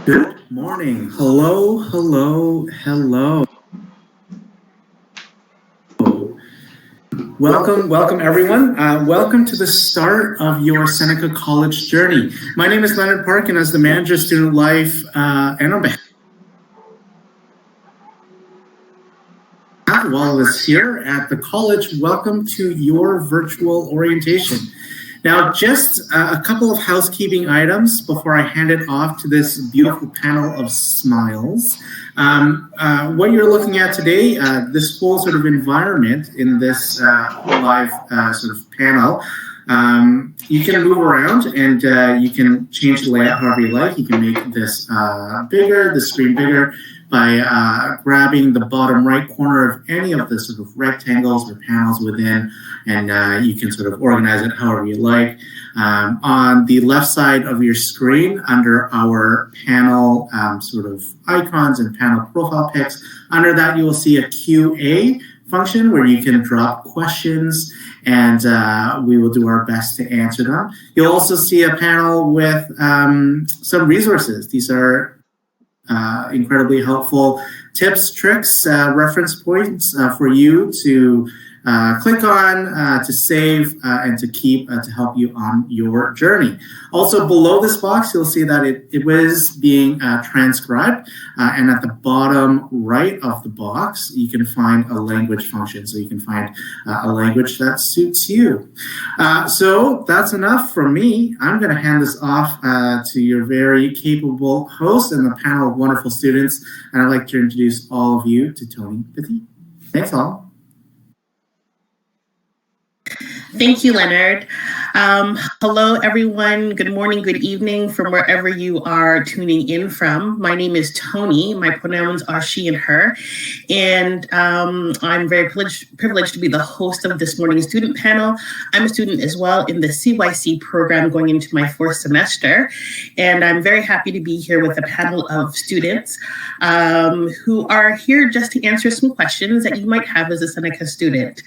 Good morning. Hello, hello, hello. Welcome everyone. Welcome to the start of your Seneca College journey. My name is Leonard Park, and as the manager of student life and on behalf of all of us here at the college, welcome to your virtual orientation. Now, just a couple of housekeeping items before I hand it off to this beautiful panel of smiles. What you're looking at today, this whole sort of environment in this live sort of panel, you can move around and you can change the layout however you like. You can make this bigger, the screen bigger, by grabbing the bottom right corner of any of the sort of rectangles or panels within, and you can sort of organize it however you like. On the left side of your screen, under our panel sort of icons and panel profile pics, under that you will see a QA function where you can drop questions, and we will do our best to answer them. You'll also see a panel with some resources. These are incredibly helpful tips, tricks, reference points for you to click on, to save, and to keep to help you on your journey. Also, below this box, you'll see that it was being transcribed, and at the bottom right of the box, you can find a language function, so you can find a language that suits you. So that's enough from me. I'm going to hand this off to your very capable host and the panel of wonderful students, and I'd like to introduce all of you to Tony Petit. Thanks all. Thank you, Leonard. Hello, everyone. Good morning, good evening from wherever you are tuning in from. My name is Tony. My pronouns are she and her. And I'm very privileged to be the host of this morning's student panel. I'm a student as well in the CYC program going into my fourth semester. And I'm very happy to be here with a panel of students who are here just to answer some questions that you might have as a Seneca student.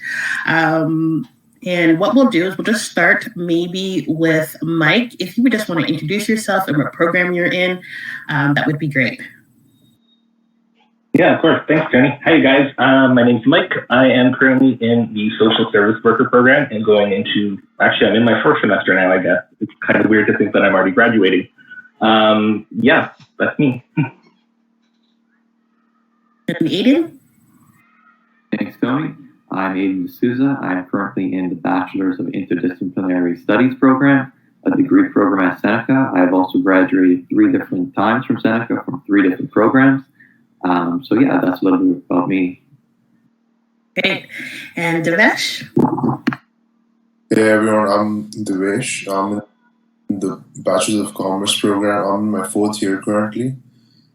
And what we'll do is we'll just start maybe with Mike. If you would just want to introduce yourself and what program you're in, that would be great. Yeah, of course. Thanks, Jenny. Hi, you guys. My name's Mike. I am currently in the social service worker program and going into, actually, I'm in my first semester now, I guess. It's kind of weird to think that I'm already graduating. Yeah, that's me. And Aiden? Thanks, Tony. I'm Aiden D'Souza. I'm currently in the Bachelor's of Interdisciplinary Studies program, a degree program at Seneca. I've also graduated 3 different times from Seneca from 3 different programs. So yeah, that's a little bit about me. Great. And Devesh? Hey everyone, I'm Devesh. I'm in the Bachelor's of Commerce program. I'm in my 4th year currently,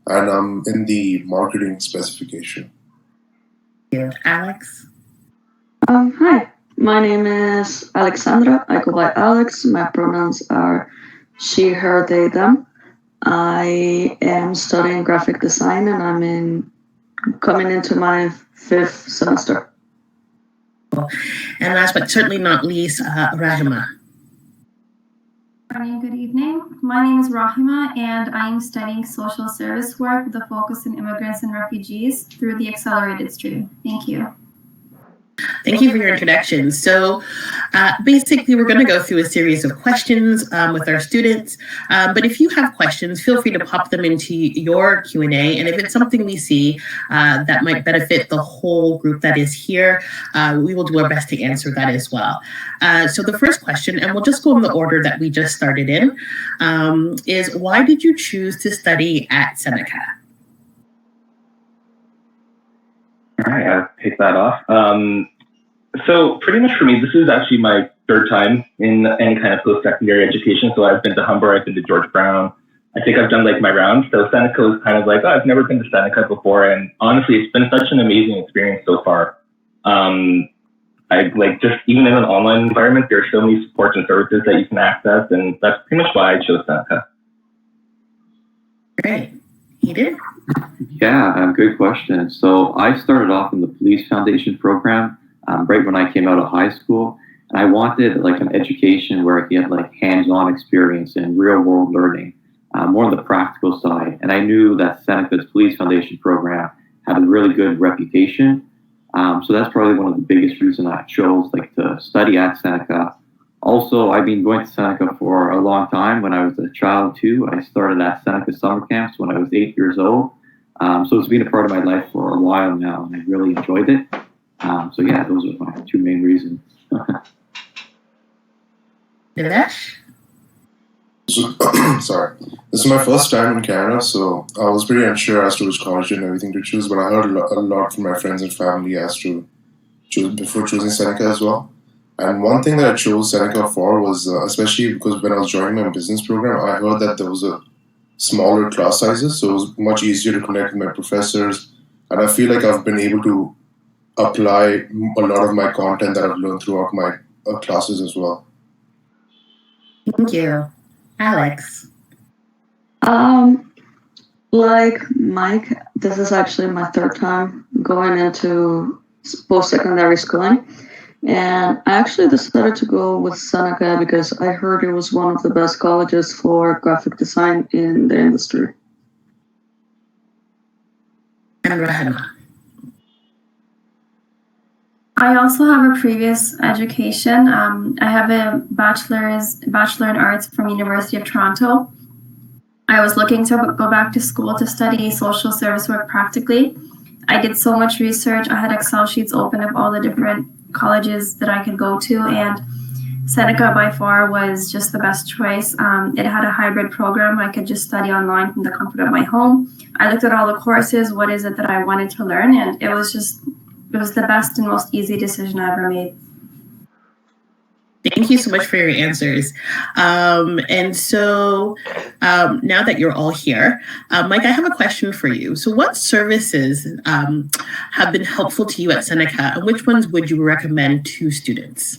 and I'm in the marketing specification. Yeah. Alex? Hi, my name is Alexandra. I go by Alex. My pronouns are she, her, they, them. I am studying graphic design, and I'm coming into my 5th semester. And last but certainly not least, Rahima. Good evening. My name is Rahima, and I am studying social service work with a focus on immigrants and refugees through the accelerated stream. Thank you. Thank you for your introduction. So basically, we're going to go through a series of questions with our students. But if you have questions, feel free to pop them into your Q&A. And if it's something we see that might benefit the whole group that is here, we will do our best to answer that as well. So the first question, and we'll just go in the order that we just started in, is why did you choose to study at Seneca? All right, I'll take that off. So pretty much for me, this is actually my 3rd time in any kind of post-secondary education. So I've been to Humber, I've been to George Brown. I think I've done like my rounds. So Seneca was kind of like, oh, I've never been to Seneca before. And honestly, it's been such an amazing experience so far. I like just even in an online environment, there are so many supports and services that you can access. And that's pretty much why I chose Seneca. Great. You did? Yeah, good question. So I started off in the Police Foundation program right when I came out of high school. And I wanted like an education where I get like hands-on experience and real-world learning. more on the practical side. And I knew that Seneca's Police Foundation program had a really good reputation. So that's probably one of the biggest reasons I chose to study at Seneca. Also, I've been going to Seneca for a long time. When I was a child too, I started at Seneca summer camps when I was 8 years old. So it's been a part of my life for a while now, and I really enjoyed it. So yeah, those are my two main reasons. Dinesh? So, sorry. This is my first time in Canada, so I was pretty unsure as to which college and everything to choose, but I heard a lot from my friends and family as to choose before choosing Seneca as well. And one thing that I chose Seneca for was, especially because when I was joining my business program, I heard that there was a smaller class sizes, so it was much easier to connect with my professors. And I feel like I've been able to apply a lot of my content that I've learned throughout my classes as well. Thank you. Alex? Like Mike, this is actually my third time going into post-secondary schooling. And I actually decided to go with Seneca because I heard it was one of the best colleges for graphic design in the industry. And Rahima? I also have a previous education. I have a bachelor in arts from University of Toronto. I was looking to go back to school to study social service work practically. I did so much research. I had Excel sheets open of all the different colleges that I could go to, and Seneca by far was just the best choice. It had a hybrid program. I could just study online from the comfort of my home. I looked at all the courses, what is it that I wanted to learn, and it was the best and most easy decision I ever made. Thank you so much for your answers. And so now that you're all here, Mike, I have a question for you. So what services have been helpful to you at Seneca, and which ones would you recommend to students?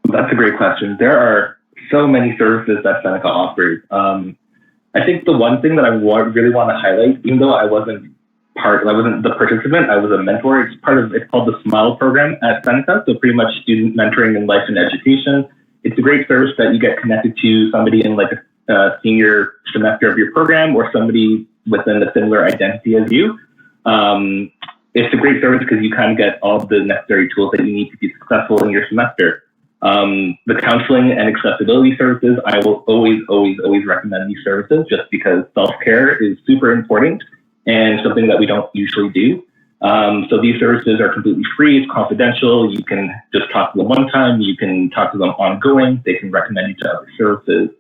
That's a great question. There are so many services that Seneca offers. I think the one thing that I really want to highlight, even though I wasn't the participant, I was a mentor. It's called the SMILE program at Seneca. So pretty much student mentoring in life and education. It's a great service that you get connected to somebody in like a senior semester of your program or somebody within a similar identity as you. It's a great service because you kind of get all the necessary tools that you need to be successful in your semester. The counseling and accessibility services, I will always recommend these services just because self-care is super important and something that we don't usually do. So these services are completely free. It's confidential. You can just talk to them one time. You can talk to them ongoing. They can recommend you to other services.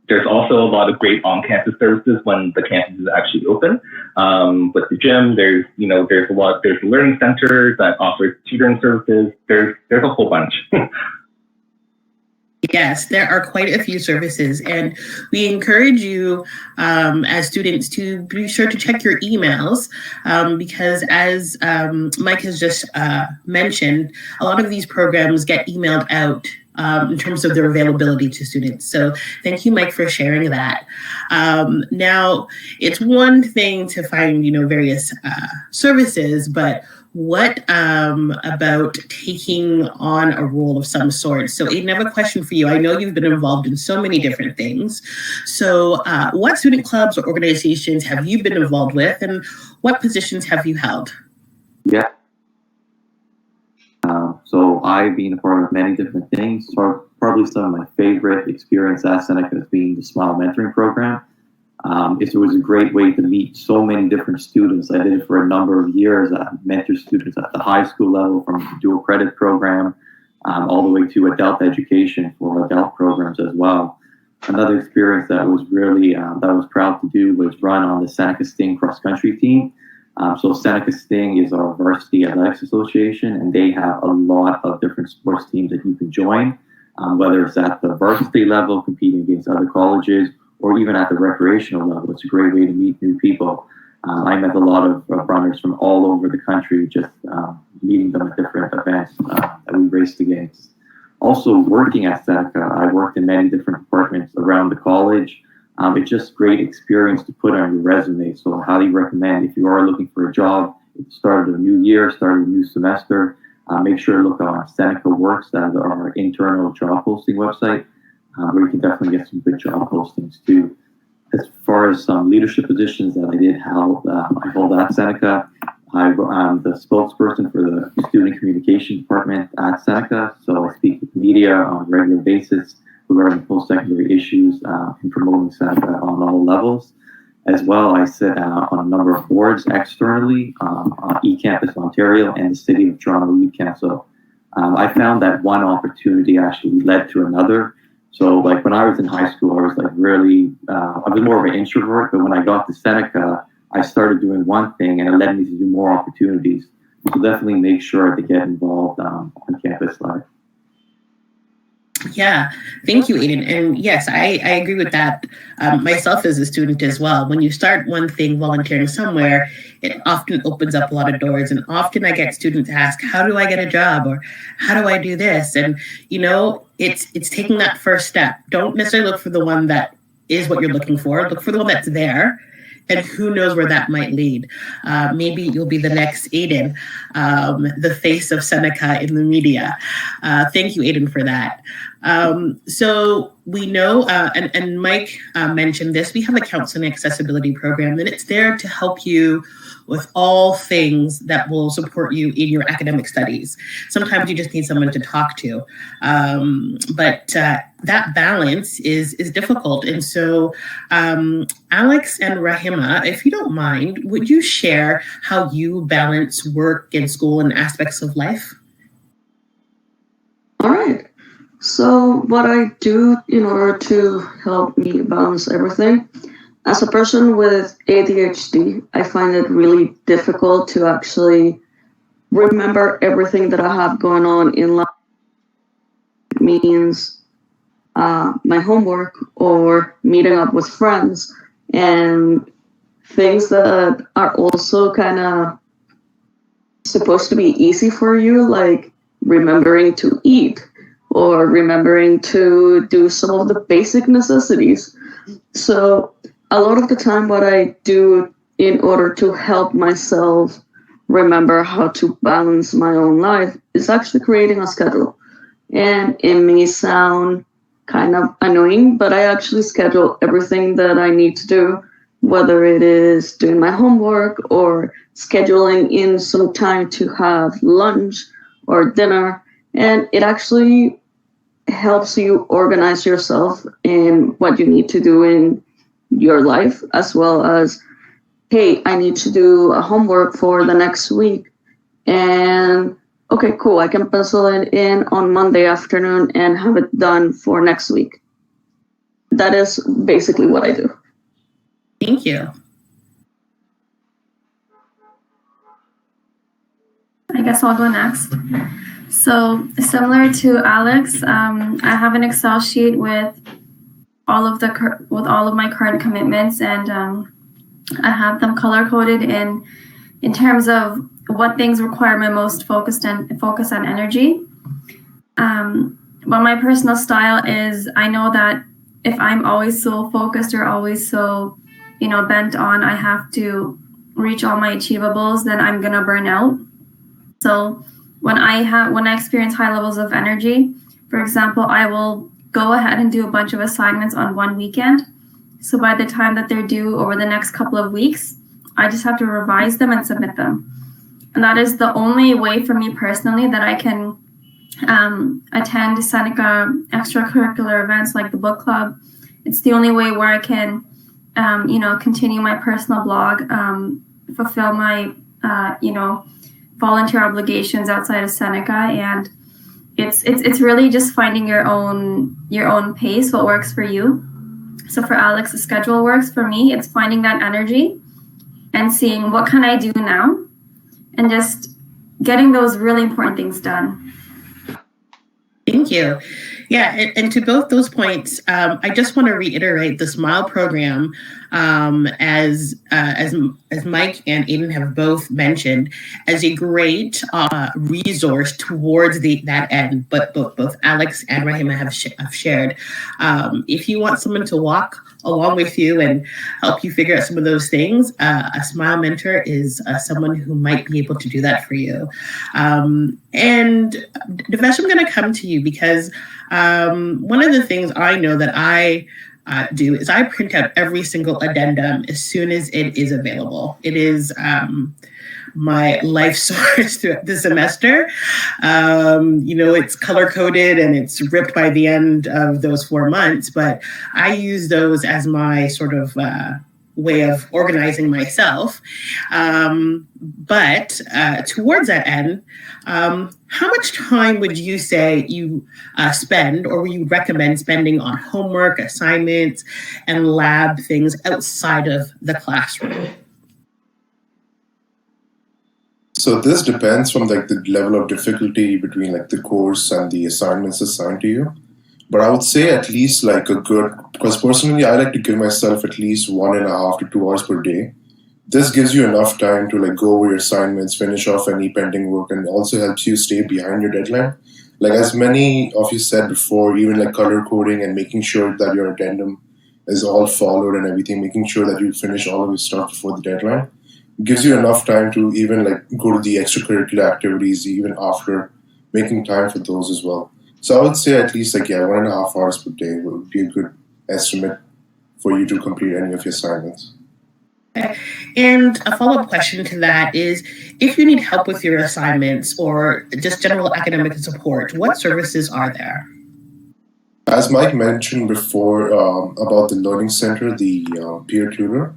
There's also a lot of great on-campus services when the campus is actually open. With the gym, there's the learning center that offers tutoring services. There's a whole bunch. Yes, there are quite a few services, and we encourage you as students to be sure to check your emails because as Mike has just mentioned, a lot of these programs get emailed out in terms of their availability to students. So thank you, Mike, for sharing that. Now, it's one thing to find, various services, but what about taking on a role of some sort? So Aiden, I have a question for you. I know you've been involved in so many different things. So what student clubs or organizations have you been involved with, and what positions have you held? Yeah. So I've been a part of many different things. So probably some of my favorite experience at Seneca has been the SMILE mentoring program. It was a great way to meet so many different students. I did it for a number of years. I mentored students at the high school level from the dual credit program all the way to adult education for adult programs as well. Another experience that was really, that I was proud to do was run on the Seneca Sting cross country team. So Seneca Sting is our varsity athletics association, and they have a lot of different sports teams that you can join, whether it's at the varsity level, competing against other colleges, or even at the recreational level. It's a great way to meet new people. I met a lot of runners from all over the country, just meeting them at different events that we raced against. Also, working at Seneca, I worked in many different departments around the college. It's just great experience to put on your resume. So I highly recommend if you are looking for a job at the start of a new year, start of a new semester, make sure to look on Seneca Works, that is our internal job posting website. where you can definitely get some good job postings too. As far as some leadership positions that I did hold, I hold at Seneca. I'm the spokesperson for the student communication department at Seneca, so I speak with media on a regular basis regarding post-secondary issues and promoting Seneca on all levels. As well, I sit on a number of boards externally on eCampus Ontario and the City of Toronto Youth Council. I found that one opportunity actually led to another. So like when I was in high school, I was like really, I was more of an introvert, but when I got to Seneca, I started doing one thing and it led me to do more opportunities. So definitely make sure to get involved on campus life. Yeah, thank you, Aiden. And yes, I agree with that. Myself as a student as well. When you start one thing volunteering somewhere, it often opens up a lot of doors. And often I get students ask, how do I get a job? Or how do I do this? And, you know, it's taking that first step. Don't necessarily look for the one that is what you're looking for. Look for the one that's there. And who knows where that might lead. Maybe you'll be the next Aiden, the face of Seneca in the media. Thank you, Aiden, for that. So we know, and Mike mentioned this, we have a counseling accessibility program, and it's there to help you with all things that will support you in your academic studies. Sometimes you just need someone to talk to, but that balance is difficult. And so Alex and Rahima, if you don't mind, would you share how you balance work and school and aspects of life? All right. So what I do in order to help me balance everything, as a person with ADHD, I find it really difficult to actually remember everything that I have going on in life. It means my homework or meeting up with friends and things that are also kind of supposed to be easy for you, like remembering to eat or remembering to do some of the basic necessities. So a lot of the time what I do in order to help myself remember how to balance my own life is actually creating a schedule. And it may sound kind of annoying, but I actually schedule everything that I need to do, whether it is doing my homework or scheduling in some time to have lunch or dinner. And it actually helps you organize yourself in what you need to do in your life, as well as, hey, I need to do a homework for the next week. And okay, cool, I can pencil it in on Monday afternoon and have it done for next week. That is basically what I do. Thank you. I guess I'll go next. So similar to Alex, I have an Excel sheet with all of my current commitments, and I have them color coded in terms of what things require my most focus and energy. But my personal style is, I know that if I'm always so focused or always so, bent on I have to reach all my achievables, then I'm gonna burn out. So when I experience high levels of energy, for example, I will go ahead and do a bunch of assignments on one weekend. So by the time that they're due over the next couple of weeks, I just have to revise them and submit them. And that is the only way for me personally that I can attend Seneca extracurricular events like the book club. It's the only way where I can, continue my personal blog, fulfill my, volunteer obligations outside of Seneca. And it's really just finding your own pace, what works for you. So for Alex, the schedule works. For me, it's finding that energy and seeing what can I do now and just getting those really important things done. Thank you. Yeah, and to both those points, I just want to reiterate the SMILE program, as Mike and Aiden have both mentioned, as a great resource towards that end. But both Alex and Rahima have shared. If you want someone to walk along with you and help you figure out some of those things, a Smile mentor is someone who might be able to do that for you. And Devesh, I'm going to come to you because one of the things I know that I do is I print out every single addendum as soon as it is available. It is my life source throughout the semester. It's color coded and it's ripped by the end of those 4 months, but I use those as my sort of way of organizing myself. But towards that end, how much time would you say you spend or you recommend spending on homework, assignments, and lab things outside of the classroom? So this depends from like the level of difficulty between like the course and the assignments assigned to you. But I would say at least like because personally I like to give myself at least 1.5 to 2 hours per day. This gives you enough time to like go over your assignments, finish off any pending work, and also helps you stay behind your deadline. Like as many of you said before, even like color coding and making sure that your addendum is all followed and everything, making sure that you finish all of your stuff before the deadline, gives you enough time to even like go to the extracurricular activities even after, making time for those as well. So I would say at least 1.5 hours per day would be a good estimate for you to complete any of your assignments. And a follow-up question to that is, if you need help with your assignments or just general academic support, what services are there? As Mike mentioned before about the Learning Center, the peer tutor,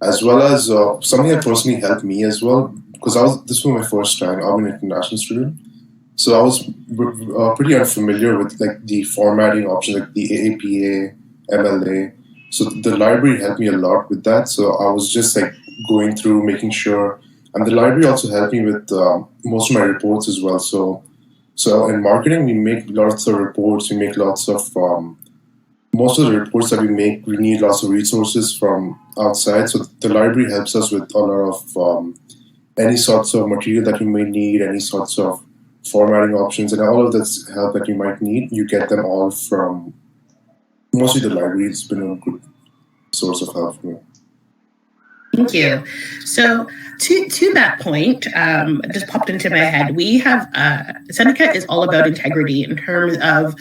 as well as something that personally helped me as well, because this was my first time. I'm an international student, so I was pretty unfamiliar with like the formatting options, like the AAPA, MLA. So the library helped me a lot with that. So I was just like going through, making sure, and the library also helped me with most of my reports as well. So in marketing, we make lots of reports. We make lots of most of the reports that we make. We need lots of resources from outside. So the library helps us with a lot of any sorts of material that you may need, any sorts of formatting options, and all of this help that you might need. You get them all from mostly the library. It's been a good source of help for me. Thank you. So to that point, just popped into my head, we have, Seneca is all about integrity in terms of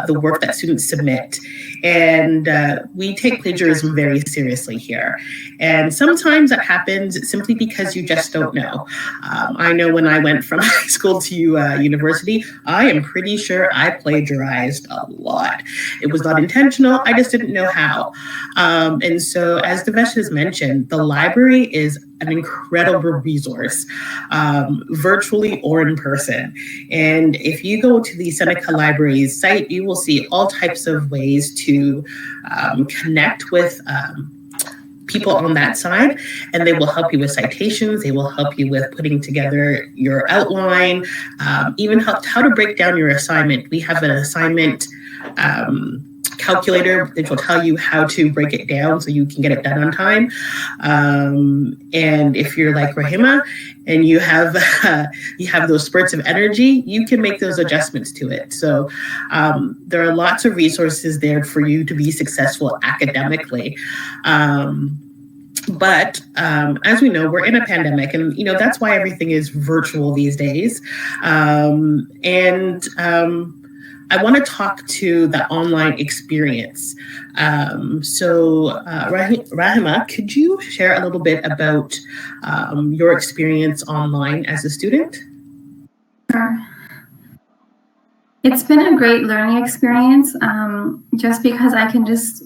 the work that students submit. And we take plagiarism very seriously here. And sometimes that happens simply because you just don't know. I know when I went from high school to university, I am pretty sure I plagiarized a lot. It was not intentional. I just didn't know how. And so as Devesh has mentioned, the library is an incredible resource, virtually or in person. And if you go to the Seneca Library's site, you will see all types of ways to connect with people on that side, and they will help you with citations. They will help you with putting together your outline, even how to break down your assignment. We have an assignment calculator which will tell you how to break it down so you can get it done on time. And if you're like Rahima and you have those spurts of energy, you can make those adjustments to it. So there are lots of resources there for you to be successful academically. But as we know, we're in a pandemic, and that's why everything is virtual these days. I want to talk to the online experience. Rahima, could you share a little bit about your experience online as a student? Sure. It's been a great learning experience, just because I can just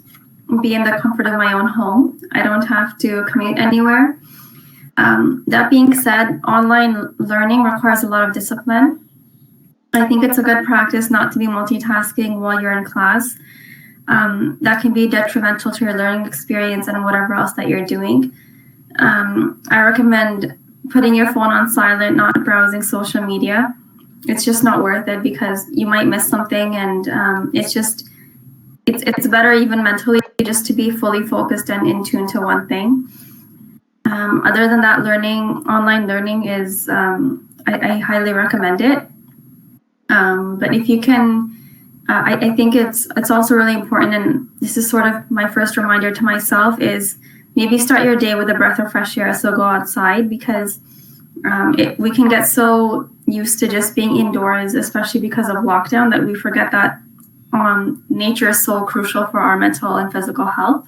be in the comfort of my own home. I don't have to commute anywhere. That being said, online learning requires a lot of discipline. I think it's a good practice not to be multitasking while you're in class. That can be detrimental to your learning experience and whatever else that you're doing. I recommend putting your phone on silent, not browsing social media. It's just not worth it because you might miss something, and it's better even mentally just to be fully focused and in tune to one thing. Other than that, online learning is, I highly recommend it. But if you can I think it's also really important, and this is sort of my first reminder to myself, is maybe start your day with a breath of fresh air. So go outside, because we can get so used to just being indoors, especially because of lockdown, that we forget that nature is so crucial for our mental and physical health.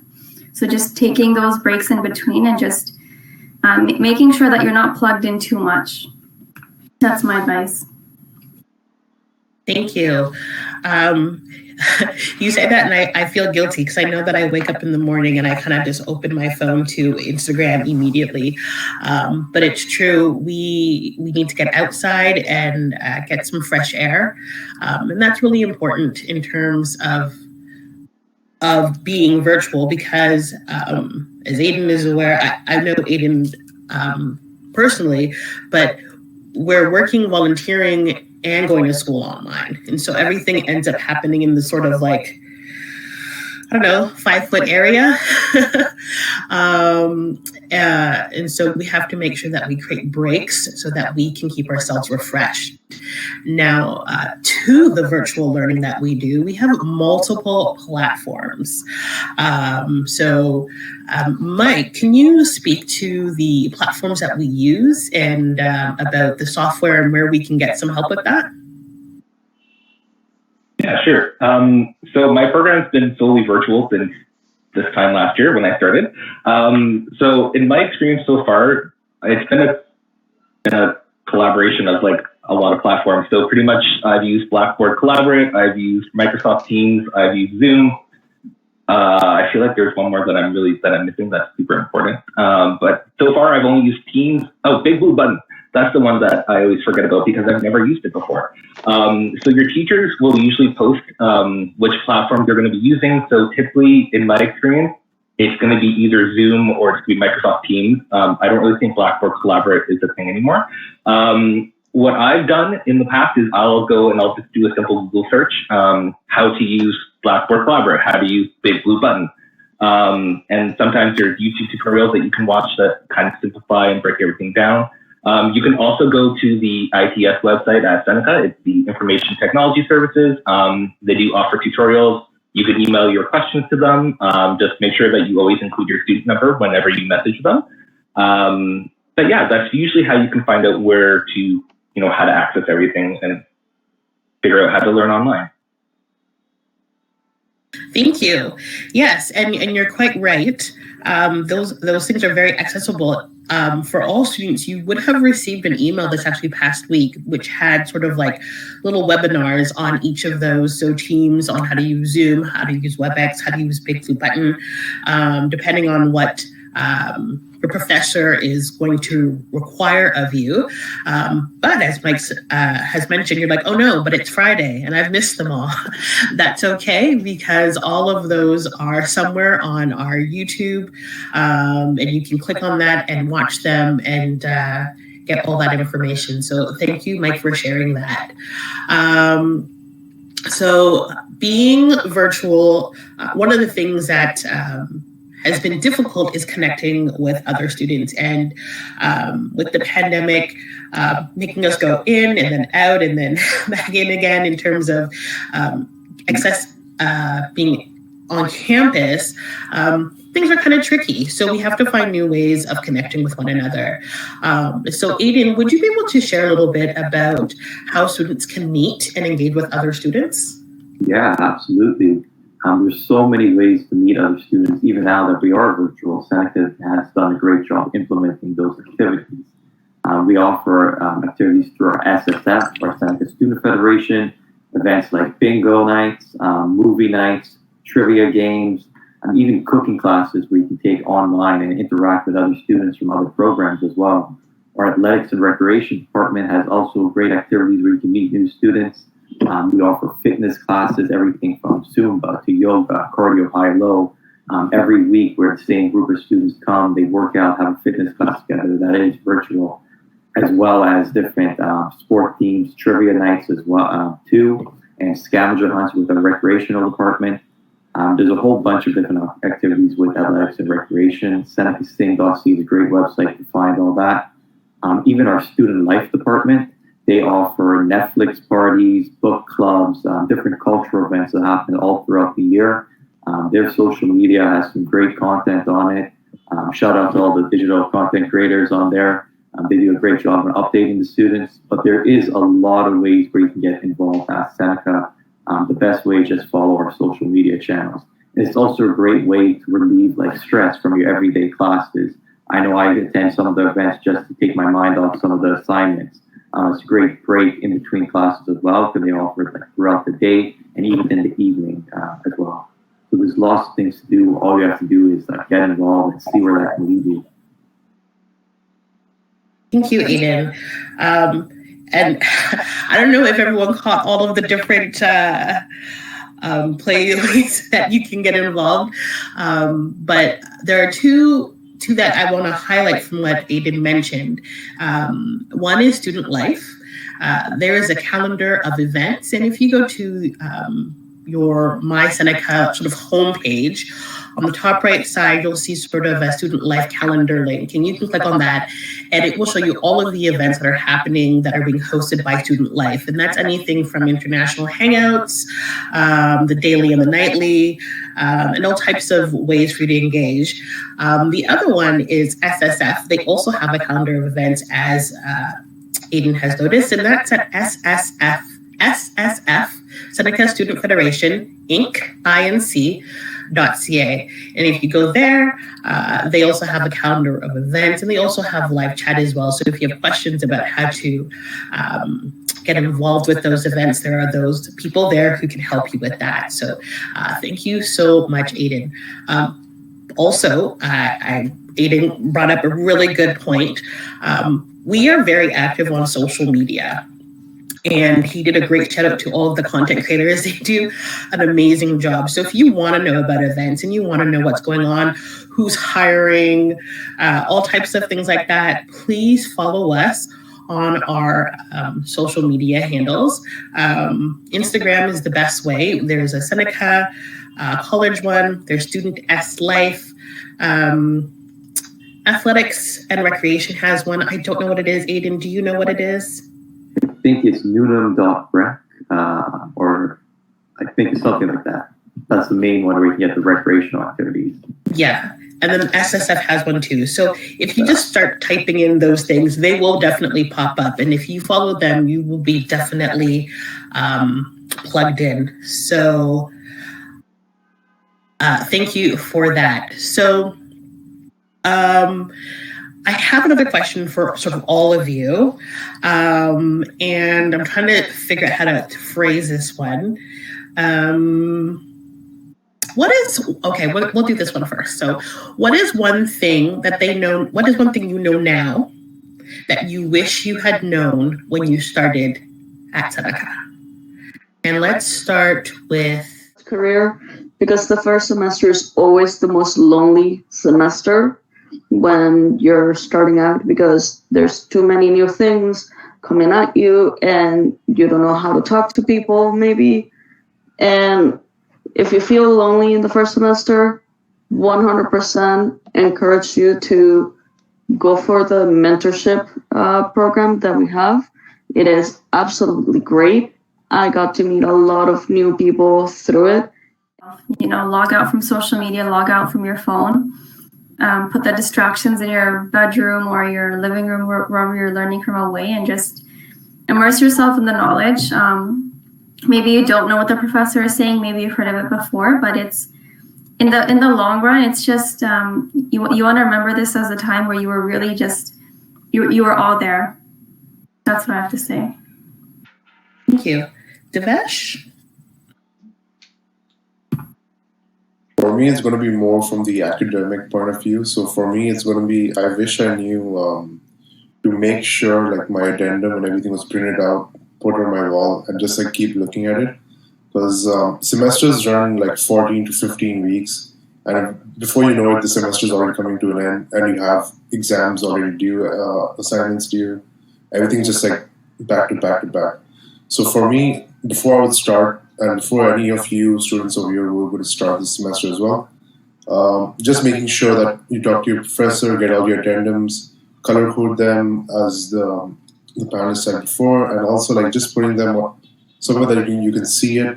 So just taking those breaks in between and just making sure that you're not plugged in too much. That's my advice. Thank you. You say that, and I feel guilty because I know that I wake up in the morning and I kind of just open my phone to Instagram immediately. But it's true. We need to get outside and get some fresh air, and that's really important in terms of being virtual, because as Aiden is aware, I know Aiden personally, but we're working, volunteering, and going to school online. And so everything ends up happening in the sort of like, I don't know, 5-foot area. And so we have to make sure that we create breaks so that we can keep ourselves refreshed. Now, to the virtual learning that we do, we have multiple platforms. Mike, can you speak to the platforms that we use and about the software and where we can get some help with that? Yeah, sure. So my program's been solely virtual since this time last year when I started. So in my experience so far, it's been a collaboration of like a lot of platforms. So pretty much I've used Blackboard Collaborate, I've used Microsoft Teams, I've used Zoom. I feel like there's one more that I'm missing that's super important. But so far I've only used Teams. Oh, Big Blue Button. That's the one that I always forget about because I've never used it before. So your teachers will usually post which platform they're going to be using. So typically, in my experience, it's going to be either Zoom or it's going to be Microsoft Teams. I don't really think Blackboard Collaborate is a thing anymore. What I've done in the past is I'll go and I'll just do a simple Google search, how to use Blackboard Collaborate, how to use Big Blue Button. And sometimes there's YouTube tutorials that you can watch that kind of simplify and break everything down. You can also go to the ITS website at Seneca. It's the Information Technology Services. They do offer tutorials. You can email your questions to them. Just make sure that you always include your student number whenever you message them. But yeah, that's usually how you can find out where to, how to access everything and figure out how to learn online. Thank you. Yes, and you're quite right. Those things are very accessible. For all students, you would have received an email this actually past week, which had sort of like little webinars on each of those. So Teams on how to use Zoom, how to use WebEx, how to use Big Blue Button, depending on what your professor is going to require of you. But as Mike has mentioned, you're like, oh no, but it's Friday and I've missed them all. That's okay, because all of those are somewhere on our YouTube, and you can click on that and watch them and get all that information. So thank you, Mike, for sharing that. So being virtual, one of the things that has been difficult is connecting with other students, and with the pandemic making us go in and then out and then back in again in terms of being on campus, things are kind of tricky. So we have to find new ways of connecting with one another. So Aiden, would you be able to share a little bit about how students can meet and engage with other students? Yeah, absolutely. There's so many ways to meet other students, even now that we are virtual. Seneca has done a great job implementing those activities. We offer activities through our SSF, our Seneca Student Federation, events like bingo nights, movie nights, trivia games, and even cooking classes where you can take online and interact with other students from other programs as well. Our Athletics and Recreation Department has also great activities where you can meet new students. We offer fitness classes, everything from Zumba to yoga, cardio, high-low. Every week where the same group of students come, they work out, have a fitness class together that is virtual, as well as different sport teams, trivia nights as well too, and scavenger hunts with the recreational department. There's a whole bunch of different activities with athletics and recreation. SenecaSting.ca is a great website to find all that. Even our student life department They offer Netflix parties, book clubs, different cultural events that happen all throughout the year. Their social media has some great content on it. Shout out to all the digital content creators on there. They do a great job of updating the students, but there is a lot of ways where you can get involved at Seneca. The best way is just follow our social media channels. It's also a great way to relieve stress from your everyday classes. I know I attend some of the events just to take my mind off some of the assignments. It's a great break in between classes as well, because they offer it throughout the day and even in the evening as well. So there's lots of things to do. All you have to do is get involved and see where that can lead you. Thank you, Aiden. And I don't know if everyone caught all of the different plays that you can get involved, but there are two that I want to highlight from what Aiden mentioned. One is student life. There is a calendar of events, and if you go to your My Seneca sort of homepage, on the top right side, you'll see sort of a student life calendar link, and you can click on that, and it will show you all of the events that are happening that are being hosted by Student Life, and that's anything from international hangouts, the daily and the nightly, and all types of ways for you to engage. The other one is SSF. They also have a calendar of events, as Aiden has noticed, and that's at SSF, Seneca Student Federation, Inc., INC.ca. And if you go there, they also have a calendar of events, and they also have live chat as well. So if you have questions about how to get involved with those events, there are those people there who can help you with that. So thank you so much, Aiden. Also, Aiden brought up a really good point. We are very active on social media. And he did a great shout out to all of the content creators. They do an amazing job. So if you want to know about events and you want to know what's going on, who's hiring, all types of things like that, please follow us on our social media handles. Instagram is the best way. There's a Seneca college one. There's Student S Life. Athletics and Recreation has one. I don't know what it is. Aiden, do you know what it is? I think it's Newnham.rec, or I think it's something like that. That's the main one where you can get the recreational activities. Yeah, and then SSF has one too. So if you just start typing in those things, they will definitely pop up. And if you follow them, you will be definitely plugged in. So thank you for that. So I have another question for sort of all of you, and I'm trying to figure out how to phrase this one. We'll do this one first. So what is one thing that what is one thing you know now that you wish you had known when you started at Seneca? And let's start with career, because the first semester is always the most lonely semester when you're starting out, because there's too many new things coming at you and you don't know how to talk to people maybe. And if you feel lonely in the first semester, 100% encourage you to go for the mentorship program that we have. It is absolutely great. I got to meet a lot of new people through it. Log out from social media, log out from your phone. Put the distractions in your bedroom or your living room, wherever you're learning from, away, and just immerse yourself in the knowledge. Maybe you don't know what the professor is saying, maybe you've heard of it before, but it's in the long run, it's just you want to remember this as a time where you were really just you were all there. That's what I have to say. Thank you. Devesh? For me, it's going to be more from the academic point of view. So for me, it's going to be, I wish I knew to make sure my addendum and everything was printed out, put on my wall, and just keep looking at it. Because semesters run 14 to 15 weeks. And before you know it, the semester is already coming to an end, and you have exams already due, assignments due. Everything's just back to back to back. So for me, before I would start, and for any of you students over here who are going to start this semester as well, just making sure that you talk to your professor, get all your addendums, color code them as the the panelists said before, and also like just putting them somewhere that you can see it,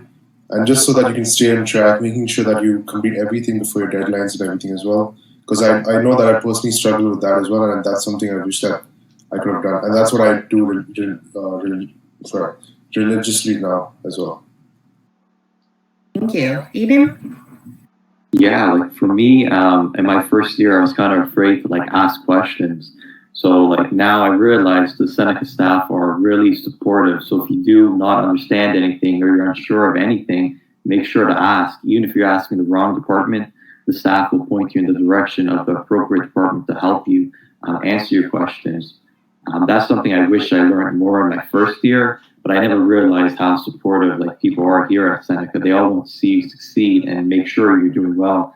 and just so that you can stay on track, making sure that you complete everything before your deadlines and everything as well. Because I know that I personally struggle with that as well, and that's something I wish that I could have done, and that's what I do religiously now as well. Thank you. Eden? Yeah, like for me, in my first year, I was kind of afraid to like ask questions. So like now I realize the Seneca staff are really supportive. So if you do not understand anything or you're unsure of anything, make sure to ask. Even if you're asking the wrong department, the staff will point you in the direction of the appropriate department to help you answer your questions. That's something I wish I learned more in my first year, but I never realized how supportive like people are here at Seneca. They all want to see you succeed and make sure you're doing well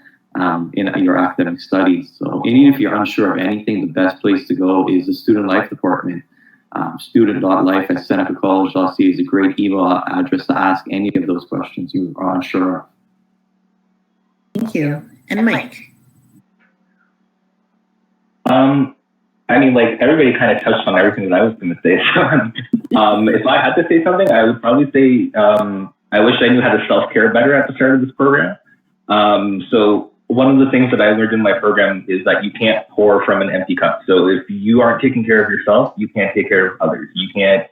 in your academic studies. So and even if you're unsure of anything, the best place to go is the student life department. Student.life@senecacollege.ca is a great email address to ask any of those questions you are unsure of. Thank you. And Mike? I mean, like everybody kind of touched on everything that I was going to say. So, if I had to say something, I would probably say I wish I knew how to self-care better at the start of this program. So one of the things that I learned in my program is that you can't pour from an empty cup. So if you aren't taking care of yourself, you can't take care of others. You can't,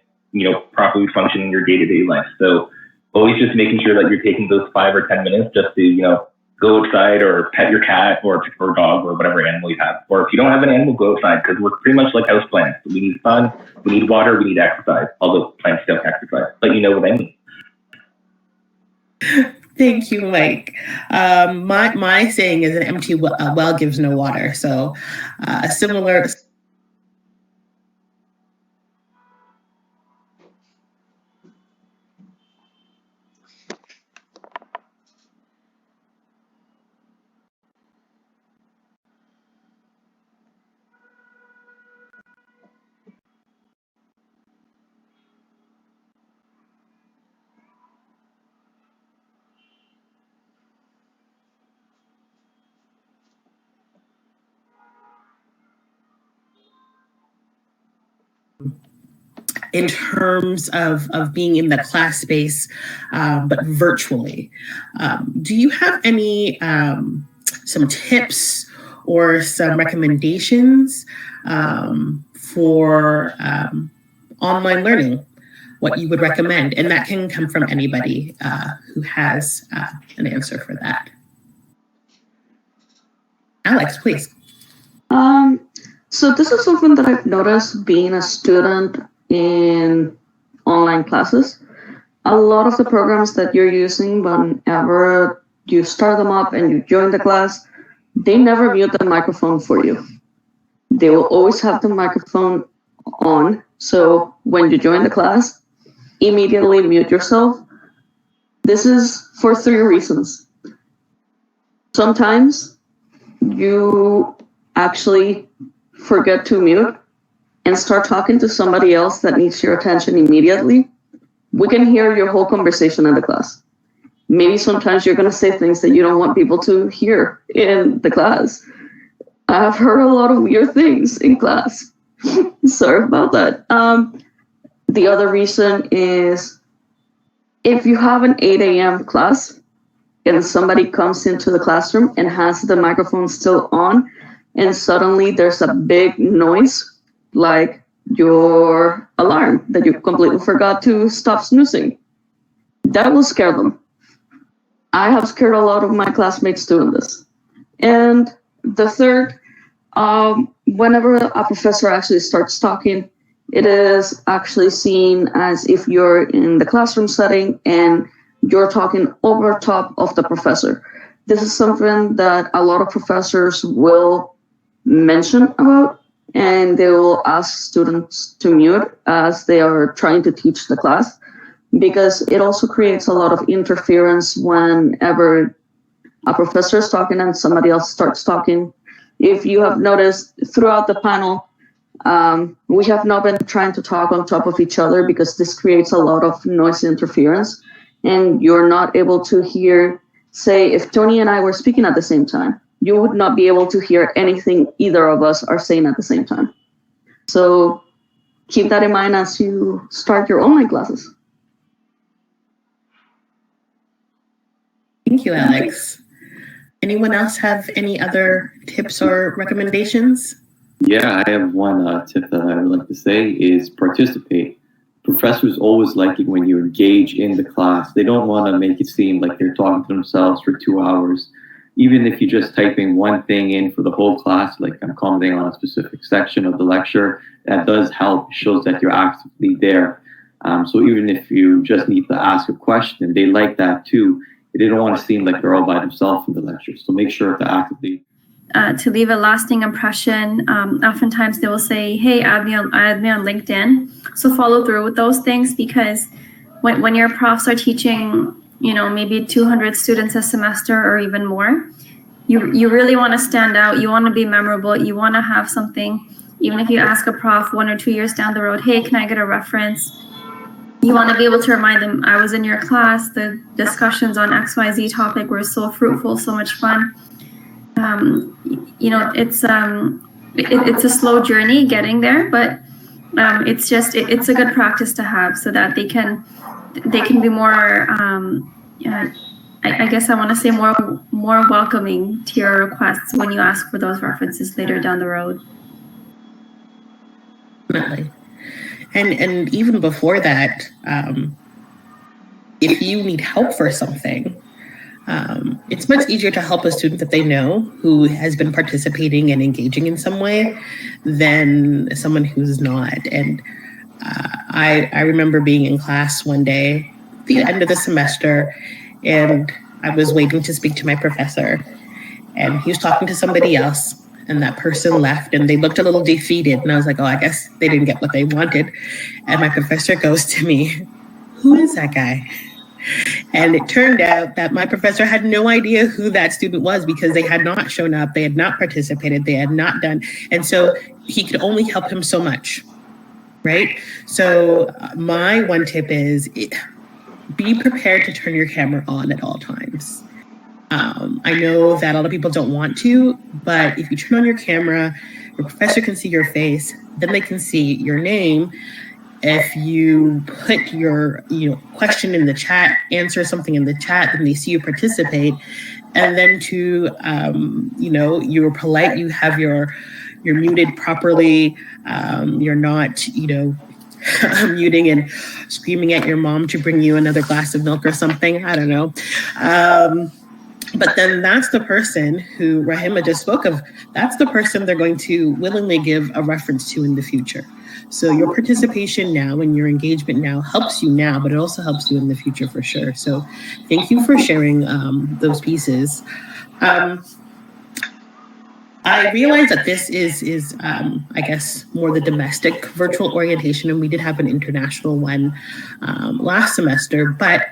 properly function in your day-to-day life. So always just making sure that you're taking those 5 or 10 minutes just to, go outside or pet your cat or dog or whatever animal you have. Or if you don't have an animal, go outside, because we're pretty much like houseplants. We need sun, we need water, we need exercise. Although plants don't exercise, but you know what I mean. Thank you, Mike. My saying is an empty well gives no water. So similar. In terms of being in the class space, but virtually. Do you have any some tips or some recommendations for online learning? What you would recommend? And that can come from anybody who has an answer for that. Alex, please. So this is something that I've noticed being a student in online classes. A lot of the programs that you're using, whenever you start them up and you join the class, they never mute the microphone for you. They will always have the microphone on. So when you join the class, immediately mute yourself. This is for 3 reasons. Sometimes you actually forget to mute and start talking to somebody else that needs your attention immediately. We can hear your whole conversation in the class. Maybe sometimes you're going to say things that you don't want people to hear in the class. I've heard a lot of weird things in class. Sorry about that. The other reason is if you have an 8 a.m. class and somebody comes into the classroom and has the microphone still on, and suddenly there's a big noise, like your alarm that you completely forgot to stop snoozing, that will scare them. I have scared a lot of my classmates doing this. And the third, whenever a professor actually starts talking, it is actually seen as if you're in the classroom setting and you're talking over top of the professor. This is something that a lot of professors will mention about, and they will ask students to mute as they are trying to teach the class, because it also creates a lot of interference whenever a professor is talking and somebody else starts talking. If you have noticed throughout the panel, we have not been trying to talk on top of each other because this creates a lot of noise interference, and you're not able to hear, say, if Tony and I were speaking at the same time, you would not be able to hear anything either of us are saying at the same time. So keep that in mind as you start your online classes. Thank you, Alex. Anyone else have any other tips or recommendations? Yeah, I have one tip that I would like to say is participate. Professors always like it when you engage in the class. They don't want to make it seem like they're talking to themselves for 2 hours. Even if you just typing one thing in for the whole class, like I'm commenting on a specific section of the lecture, that does help. It shows that you're actively there. So even if you just need to ask a question, they like that too. They don't want to seem like they're all by themselves in the lecture. So make sure to actively. To leave a lasting impression, oftentimes they will say, hey, add me on LinkedIn. So follow through with those things, because when your profs are teaching, maybe 200 students a semester or even more, you really want to stand out. You want to be memorable. You want to have something. Even if you ask a prof 1 or 2 years down the road, hey, can I get a reference? You want to be able to remind them, I was in your class. The discussions on XYZ topic were so fruitful, so much fun. It's a slow journey getting there, but it's a good practice to have, so that they can be more, I guess I want to say more welcoming to your requests when you ask for those references later down the road. Definitely. And even before that, if you need help for something, it's much easier to help a student that they know who has been participating and engaging in some way than someone who's not. And I remember being in class one day at the end of the semester, and I was waiting to speak to my professor, and he was talking to somebody else, and that person left, and they looked a little defeated, and I was like, oh, I guess they didn't get what they wanted. And my professor goes to me, who is that guy? And it turned out that my professor had no idea who that student was, because they had not shown up, they had not participated, they had not done. And so he could only help him so much, right? So my one tip is be prepared to turn your camera on at all times. I know that a lot of people don't want to, but if you turn on your camera, your professor can see your face, then they can see your name. If you put your question in the chat, answer something in the chat, then they see you participate. And then you're polite, you have you're muted properly, you're not muting and screaming at your mom to bring you another glass of milk or something. I don't know. But then that's the person who Rahima just spoke of. That's the person they're going to willingly give a reference to in the future. So your participation now and your engagement now helps you now, but it also helps you in the future for sure. So thank you for sharing those pieces. I realize that this is I guess, more the domestic virtual orientation, and we did have an international one last semester, but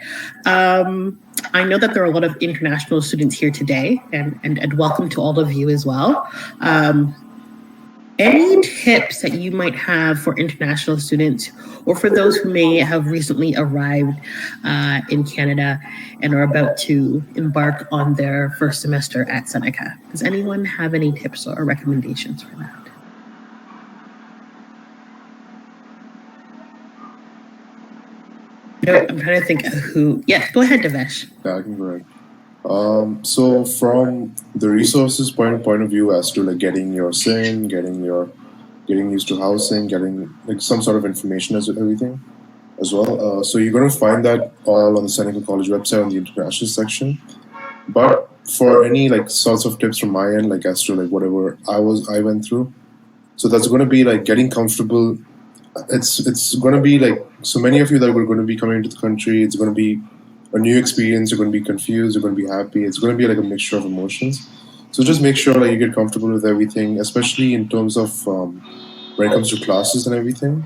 I know that there are a lot of international students here today, and welcome to all of you as well. Any tips that you might have for international students, or for those who may have recently arrived in Canada and are about to embark on their first semester at Seneca? Does anyone have any tips or recommendations for that? No, I'm trying to think of who. Yeah, go ahead, Devesh. Yeah, I can go ahead. So from the resources point of view, as to like getting your SIN, getting used to housing, getting like some sort of information as everything as well. So you're going to find that all on the Seneca College website on the international section. But for any like sorts of tips from my end, like as to like whatever I went through, so that's going to be like getting comfortable. It's going to be like, so many of you that are going to be coming into the country, it's going to be a new experience. You're going to be confused, you're going to be happy. It's going to be like a mixture of emotions. So just make sure that you get comfortable with everything, especially in terms of when it comes to classes and everything.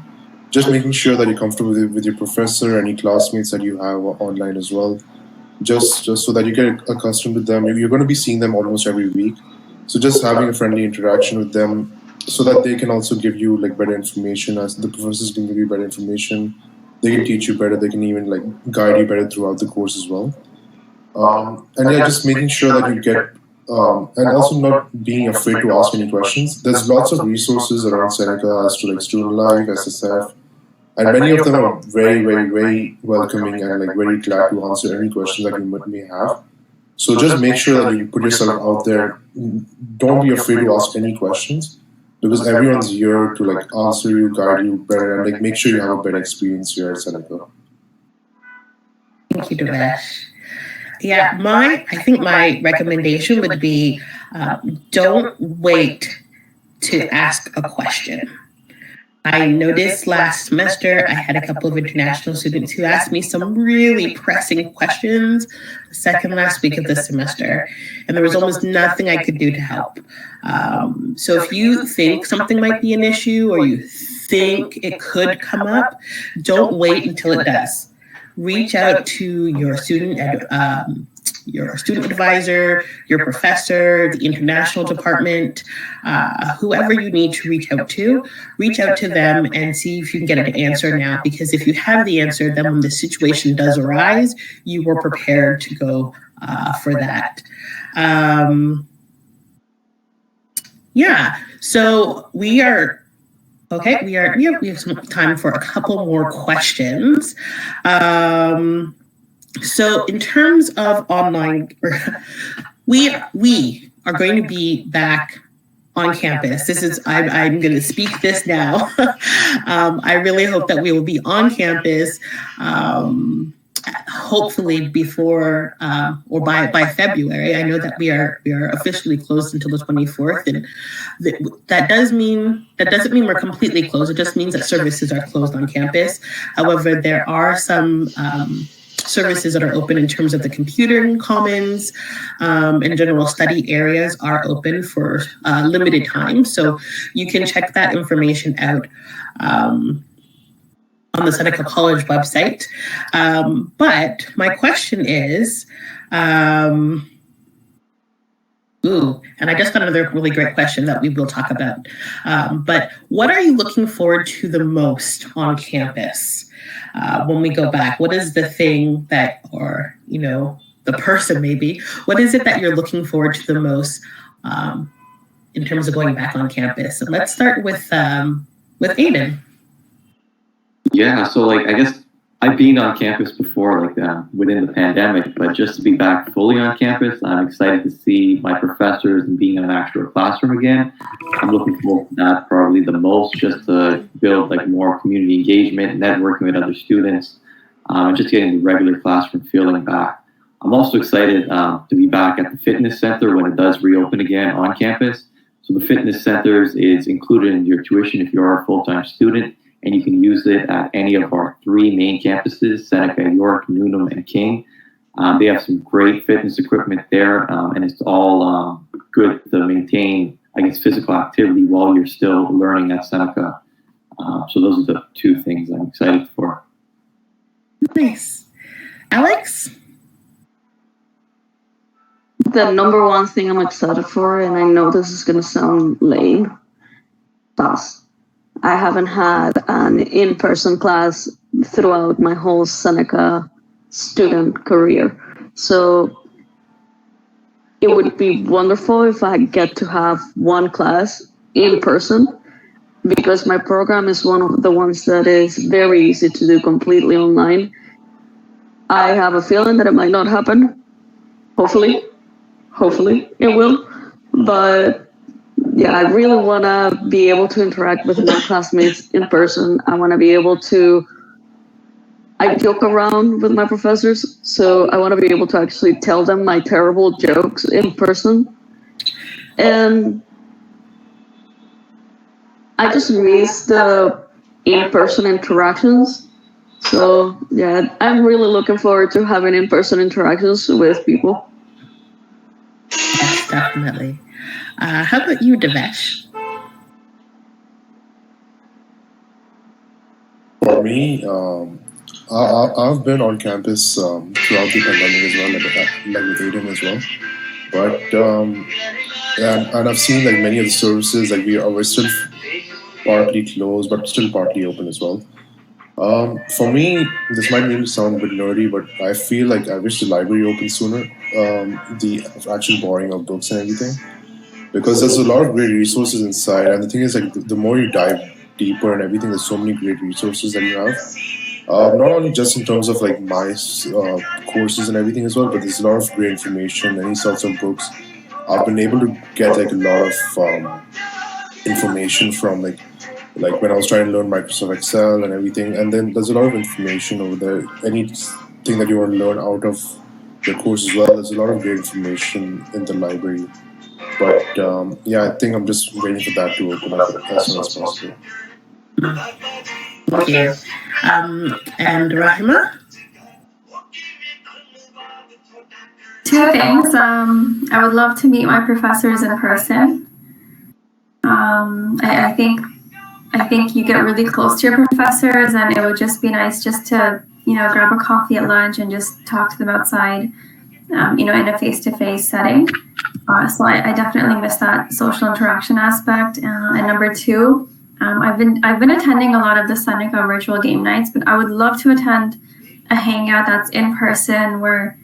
Just making sure that you're comfortable with your professor, any classmates that you have online as well. Just so that you get accustomed to them. You're going to be seeing them almost every week. So just having a friendly interaction with them, so that they can also give you like better information, as the professors can give you better information. They can teach you better. They can even like guide you better throughout the course as well. And yeah, just making sure that you get and also not being afraid to ask any questions. There's lots of resources around Seneca as to like student life, SSF, and many of them are very, very, very welcoming and like very glad to answer any questions that you may have. So just make sure that you put yourself out there. Don't be afraid to ask any questions because everyone's here to like answer you, guide you better, and like make sure you have a better experience here at Seneca. Thank you, Devesh. Yeah, I think my recommendation would be don't wait to ask a question. I noticed last semester I had a couple of international students who asked me some really pressing questions the second last week of the semester, and there was almost nothing I could do to help. So if you think something might be an issue or you think it could come up, don't wait until it does. Reach out to your student advisor, your professor, the international department, whoever you need to reach out to them and see if you can get an answer now. Because if you have the answer, then when the situation does arise, you were prepared to go for that. So we have some time for a couple more questions. So in terms of online, we are going to be back on campus. I'm going to speak this now. I really hope that we will be on campus, hopefully before or by February. I know that we are officially closed until the 24th, and that doesn't mean we're completely closed. It just means that services are closed on campus. However, there are some services that are open in terms of the computer commons and general study areas are open for limited time. So you can check that information out on the Seneca College website. But my question is, and I just got another really great question that we will talk about. But what are you looking forward to the most on campus? When we go back, what is the thing that, or, the person maybe, what is it that you're looking forward to the most in terms of going back on campus? And let's start with Aiden. Yeah, so I guess I've been on campus before, within the pandemic, but just to be back fully on campus, I'm excited to see my professors and being in an actual classroom again. I'm looking forward to that probably the most, just to build more community engagement, networking with other students, and just getting the regular classroom feeling back. I'm also excited to be back at the fitness center when it does reopen again on campus. So the fitness centers is included in your tuition if you're a full-time student, and you can use it at any of our 3 main campuses, Seneca, York, Newnham, and King. They have some great fitness equipment there, and it's all good to maintain, physical activity while you're still learning at Seneca. So those are the 2 things I'm excited for. Nice. Alex? The number one thing I'm excited for, and I know this is going to sound lame, class. I haven't had an in-person class throughout my whole Seneca student career. So it would be wonderful if I get to have one class in person, because my program is one of the ones that is very easy to do completely online. I have a feeling that it might not happen. Hopefully it will. But yeah, I really want to be able to interact with my classmates in person. I want to be able to, I joke around with my professors, so I want to be able to actually tell them my terrible jokes in person. And I just miss the in-person interactions. So yeah, I'm really looking forward to having in-person interactions with people. Yes, definitely. How about you, Devesh? For me, I've been on campus throughout the pandemic as well, like with Aiden as well. But and I've seen many of the services we're still partly closed, but still partly open as well. For me, this might maybe sound a bit nerdy, but I feel like I wish the library opened sooner. the actual borrowing of books and everything, because there's a lot of great resources inside. And the thing is, like, the more you dive deeper and everything, there's so many great resources that you have. Not only just in terms of like my courses and everything as well, but there's a lot of great information, any sorts of books. I've been able to get like a lot of information from like when I was trying to learn Microsoft Excel and everything. And then there's a lot of information over there. Anything that you want to learn out of your course as well, there's a lot of great information in the library. But yeah, I think I'm just waiting for that to open up as soon as possible. Thank you. And Rahima? Two things. I would love to meet my professors in person. I think you get really close to your professors, and it would just be nice just to, grab a coffee at lunch and just talk to them outside, in a face-to-face setting. So I definitely miss that social interaction aspect. And number two, I've been attending a lot of the Seneca virtual game nights, but I would love to attend a hangout that's in person where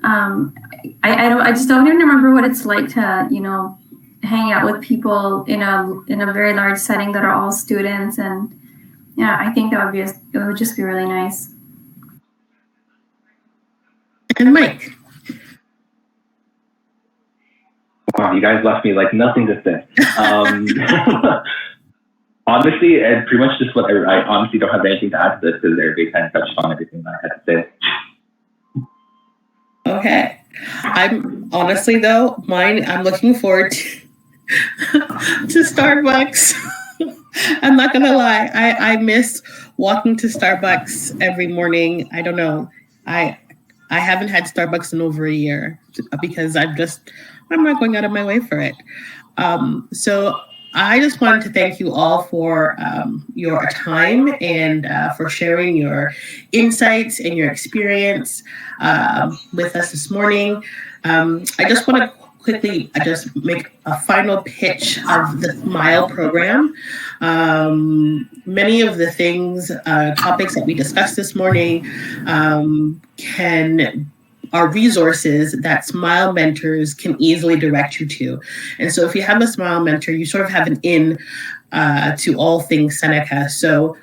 I just don't even remember what it's like to hang out with people in a very large setting that are all students. And yeah, I think it would just be really nice. And Mike? Wow, you guys left me like nothing to say. Honestly, and pretty much just what I honestly don't have anything to add to this because everybody kind of touched on everything that I had to say. Okay. I'm honestly though, I'm looking forward to Starbucks. I'm not gonna lie. I miss walking to Starbucks every morning. I don't know. I haven't had Starbucks in over a year because I'm not going out of my way for it. So I just wanted to thank you all for your time and for sharing your insights and your experience with us this morning. I just want to quickly just make a final pitch of the SMILE program. Many of the topics that we discussed this morning are resources that SMILE mentors can easily direct you to. And so if you have a SMILE mentor, you sort of have an in to all things Seneca. So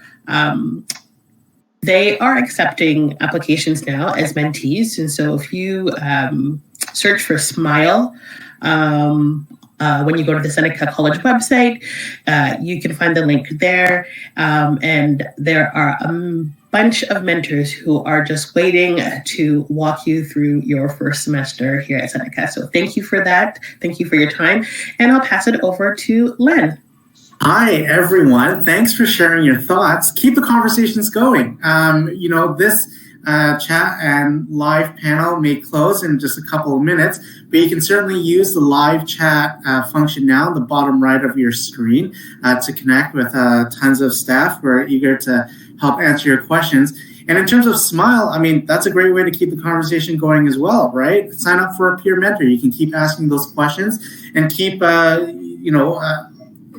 they are accepting applications now as mentees. And so if you search for SMILE, when you go to the Seneca College website, you can find the link there. And there are a bunch of mentors who are just waiting to walk you through your first semester here at Seneca. So thank you for that. Thank you for your time. And I'll pass it over to Len. Hi, everyone. Thanks for sharing your thoughts. Keep the conversations going. This chat and live panel may close in just a couple of minutes, but you can certainly use the live chat function now in the bottom right of your screen to connect with tons of staff who are eager to help answer your questions. And in terms of SMILE, that's a great way to keep the conversation going as well, right? Sign up for a peer mentor. You can keep asking those questions and keep,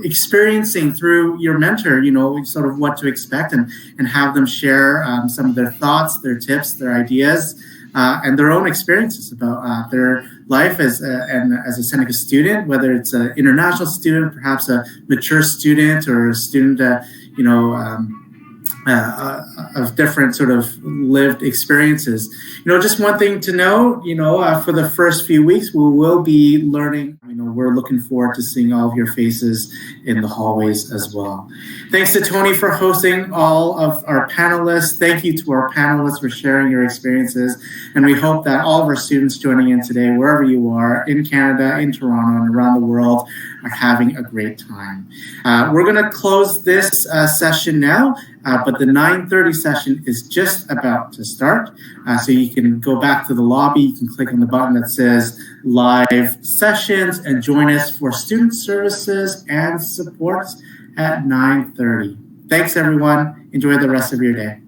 experiencing through your mentor, sort of what to expect and have them share some of their thoughts, their tips, their ideas, and their own experiences about their life as a Seneca student, whether it's an international student, perhaps a mature student, or a student, of different sort of lived experiences. Just one thing to note, for the first few weeks, we will be learning. We're looking forward to seeing all of your faces in the hallways as well. Thanks to Tony for hosting all of our panelists. Thank you to our panelists for sharing your experiences. And we hope that all of our students joining in today, wherever you are, in Canada, in Toronto, and around the world, are having a great time. We're going to close this session now, but the 9:30 session is just about to start. So you can go back to the lobby. You can click on the button that says Live Sessions and join us for Student Services and Supports at 9:30. Thanks, everyone. Enjoy the rest of your day.